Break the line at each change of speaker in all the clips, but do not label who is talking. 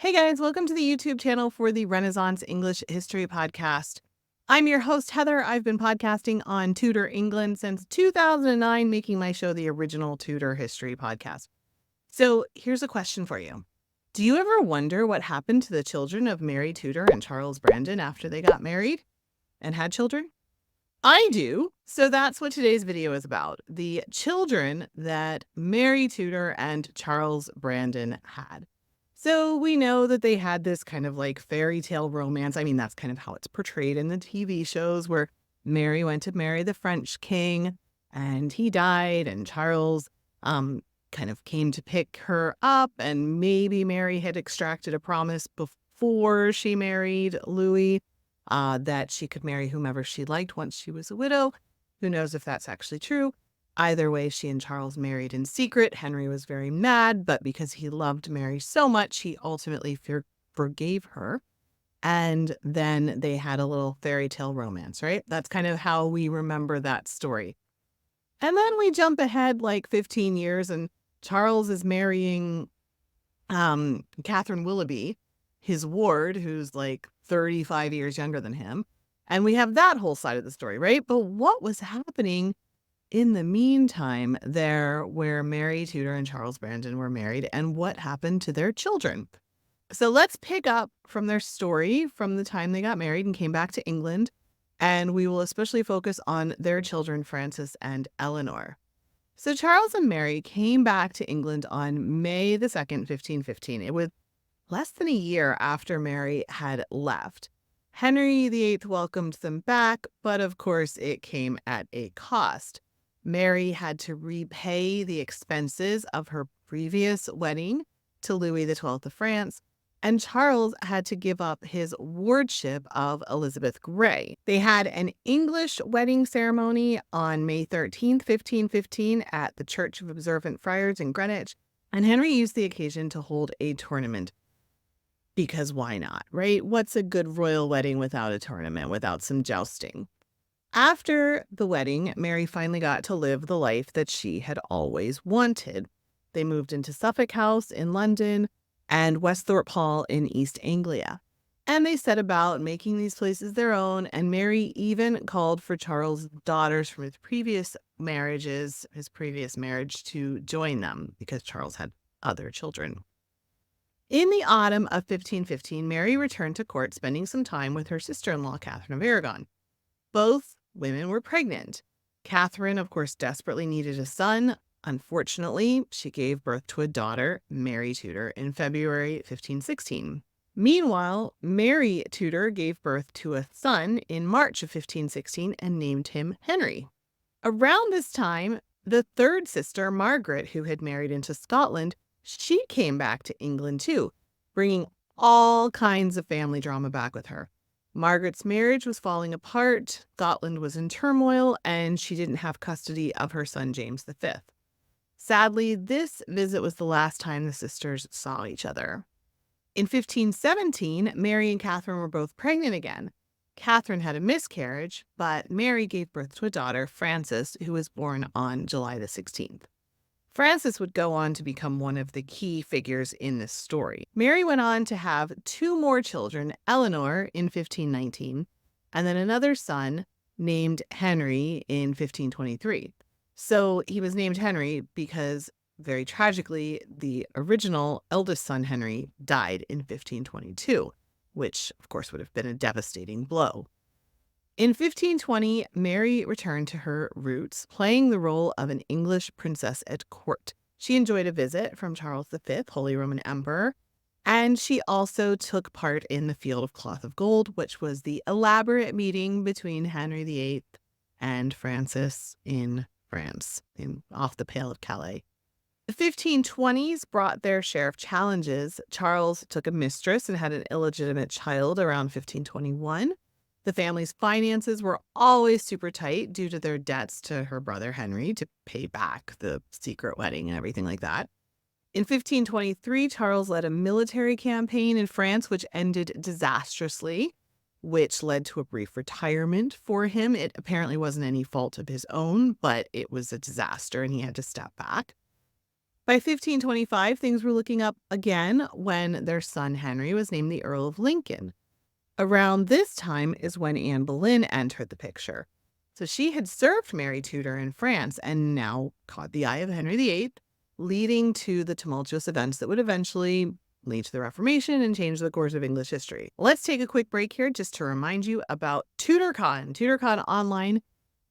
Hey guys, welcome to the YouTube channel for the Renaissance English History Podcast. I'm your host, Heather. I've been podcasting on Tudor England since 2009, making my show the original Tudor History Podcast. So here's a question for you. Do you ever wonder what happened to the children of Mary Tudor and Charles Brandon after they got married and had children? I do. So that's what today's video is about. The children that Mary Tudor and Charles Brandon had. So we know that they had this kind of like fairy tale romance. I mean, that's kind of how it's portrayed in the TV shows where Mary went to marry the French king and he died and Charles kind of came to pick her up, and maybe Mary had extracted a promise before she married Louis that she could marry whomever she liked once she was a widow. Who knows if that's actually true? Either way, she and Charles married in secret. Henry was very mad, but because he loved Mary so much, he ultimately forgave her. And then they had a little fairy tale romance, right? That's kind of how we remember that story. And then we jump ahead like 15 years, and Charles is marrying Catherine Willoughby, his ward, who's like 35 years younger than him. And we have that whole side of the story, right? But what was happening in the meantime there where Mary Tudor and Charles Brandon were married, and what happened to their children? So let's pick up from their story from the time they got married and came back to England, and we will especially focus on their children, Francis and Eleanor. So Charles and Mary came back to England on May the 2nd, 1515. It was less than a year after Mary had left. Henry VIII welcomed them back, but of course it came at a cost. Mary had to repay the expenses of her previous wedding to Louis XII of France, and Charles had to give up his wardship of Elizabeth Grey. They had an English wedding ceremony on May 13th, 1515 at the Church of Observant Friars in Greenwich, and Henry used the occasion to hold a tournament. Because why not, right? What's a good royal wedding without a tournament, without some jousting? After the wedding, Mary finally got to live the life that she had always wanted. They moved into Suffolk House in London and Westhorpe Hall in East Anglia. And they set about making these places their own, and Mary even called for Charles' daughters from his previous marriage, to join them because Charles had other children. In the autumn of 1515, Mary returned to court, spending some time with her sister-in-law, Catherine of Aragon. Both women were pregnant. Catherine, of course, desperately needed a son. Unfortunately, she gave birth to a daughter, Mary Tudor, in February 1516. Meanwhile, Mary Tudor gave birth to a son in March of 1516 and named him Henry. Around this time, the third sister, Margaret, who had married into Scotland, she came back to England too, bringing all kinds of family drama back with her. Margaret's marriage was falling apart, Scotland was in turmoil, and she didn't have custody of her son James V. Sadly, this visit was the last time the sisters saw each other. In 1517, Mary and Catherine were both pregnant again. Catherine had a miscarriage, but Mary gave birth to a daughter, Frances, who was born on July the 16th. Frances would go on to become one of the key figures in this story. Mary went on to have two more children, Eleanor in 1519, and then another son named Henry in 1523. So he was named Henry because, very tragically, the original eldest son, Henry, died in 1522, which, of course, would have been a devastating blow. In 1520, Mary returned to her roots, playing the role of an English princess at court. She enjoyed a visit from Charles V, Holy Roman Emperor, and she also took part in the Field of Cloth of Gold, which was the elaborate meeting between Henry VIII and Francis in France, off the Pale of Calais. The 1520s brought their share of challenges. Charles took a mistress and had an illegitimate child around 1521. The family's finances were always super tight due to their debts to her brother Henry to pay back the secret wedding and everything like that. In 1523, Charles led a military campaign in France, which ended disastrously, which led to a brief retirement for him. It apparently wasn't any fault of his own, but it was a disaster and he had to step back. By 1525, things were looking up again when their son Henry was named the Earl of Lincoln. Around this time is when Anne Boleyn entered the picture. So she had served Mary Tudor in France and now caught the eye of Henry VIII, leading to the tumultuous events that would eventually lead to the Reformation and change the course of English history. Let's take a quick break here just to remind you about Tudorcon Online.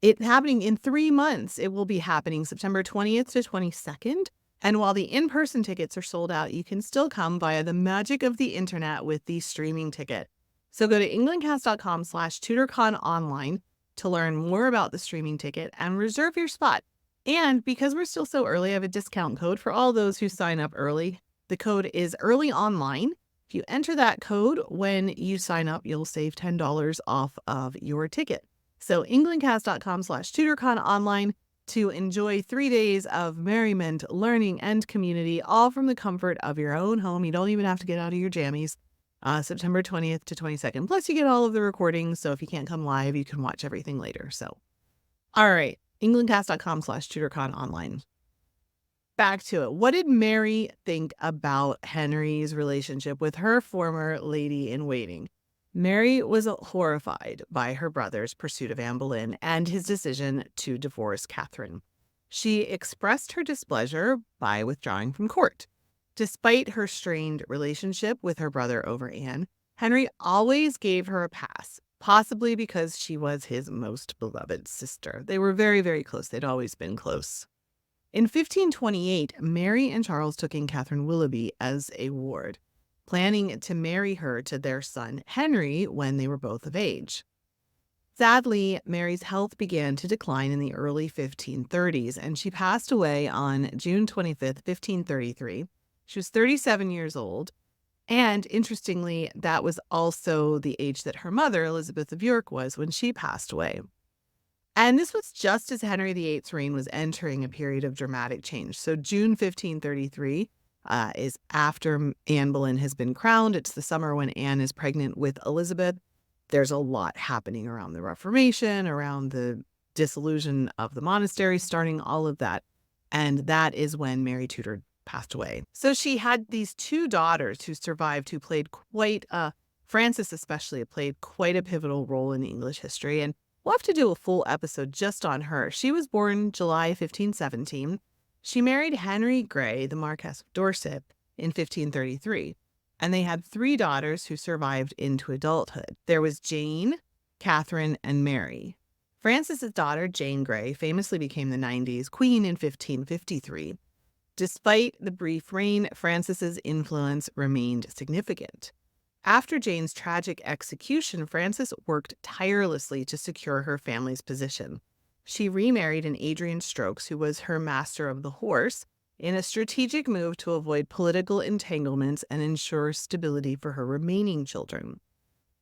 It's happening in 3 months. It will be happening September 20th to 22nd. And while the in-person tickets are sold out, you can still come via the magic of the internet with the streaming ticket. So go to englandcast.com/TudorCon Online to learn more about the streaming ticket and reserve your spot. And because we're still so early, I have a discount code for all those who sign up early. The code is early online. If you enter that code when you sign up, you'll save $10 off of your ticket. So englandcast.com/TudorCon Online to enjoy 3 days of merriment, learning, and community, all from the comfort of your own home. You don't even have to get out of your jammies. September 20th to 22nd. Plus, you get all of the recordings, so if you can't come live, you can watch everything later. So, all right, englandcast.com/TudorCon Online. Back to it. What did Mary think about Henry's relationship with her former lady-in-waiting? Mary was horrified by her brother's pursuit of Anne Boleyn and his decision to divorce Catherine. She expressed her displeasure by withdrawing from court. Despite her strained relationship with her brother over Anne, Henry always gave her a pass, possibly because she was his most beloved sister. They were very, very close. They'd always been close. In 1528, Mary and Charles took in Catherine Willoughby as a ward, planning to marry her to their son Henry when they were both of age. Sadly, Mary's health began to decline in the early 1530s, and she passed away on June 25th, 1533. She was 37 years old, and interestingly, that was also the age that her mother, Elizabeth of York, was when she passed away. And this was just as Henry VIII's reign was entering a period of dramatic change. So June 1533 is after Anne Boleyn has been crowned. It's the summer when Anne is pregnant with Elizabeth. There's a lot happening around the Reformation, around the dissolution of the monastery, starting all of that. And that is when Mary Tudor passed away. So she had these 2 daughters who survived, who played Frances especially played quite a pivotal role in English history. And we'll have to do a full episode just on her. She was born July 1517. She married Henry Grey, the Marquess of Dorset, in 1533, and they had 3 daughters who survived into adulthood. There was Jane, Catherine, and Mary. Frances's daughter, Jane Grey, famously became the 90s queen in 1553. Despite the brief reign, Frances's influence remained significant. After Jane's tragic execution, Frances worked tirelessly to secure her family's position. She remarried an Adrian Strokes, who was her master of the horse, in a strategic move to avoid political entanglements and ensure stability for her remaining children.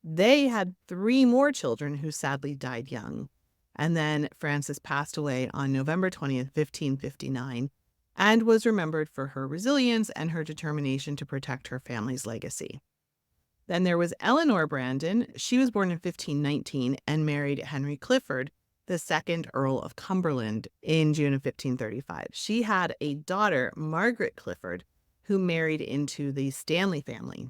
They had 3 more children who sadly died young. And then Frances passed away on November 20th, 1559, and was remembered for her resilience and her determination to protect her family's legacy. Then there was Eleanor Brandon. She was born in 1519 and married Henry Clifford, the 2nd Earl of Cumberland, in June of 1535. She had a daughter, Margaret Clifford, who married into the Stanley family.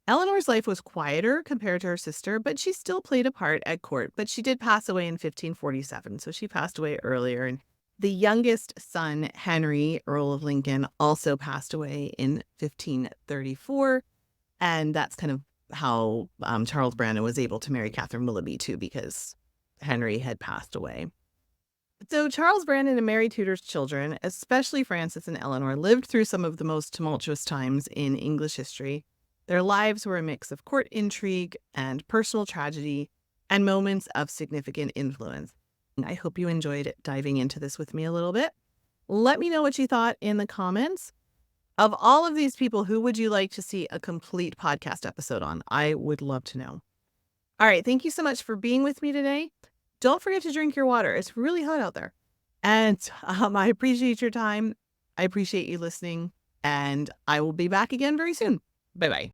Eleanor's life was quieter compared to her sister, but she still played a part at court. But she did pass away in 1547, so she passed away earlier. And the youngest son, Henry, Earl of Lincoln, also passed away in 1534. And that's kind of how Charles Brandon was able to marry Catherine Willoughby, too, because Henry had passed away. So Charles Brandon and Mary Tudor's children, especially Frances and Eleanor, lived through some of the most tumultuous times in English history. Their lives were a mix of court intrigue and personal tragedy and moments of significant influence. I hope you enjoyed diving into this with me a little bit. Let me know what you thought in the comments. Of all of these people, who would you like to see a complete podcast episode on? I would love to know. All right. Thank you so much for being with me today. Don't forget to drink your water. It's really hot out there. And I appreciate your time. I appreciate you listening. And I will be back again very soon. Bye-bye.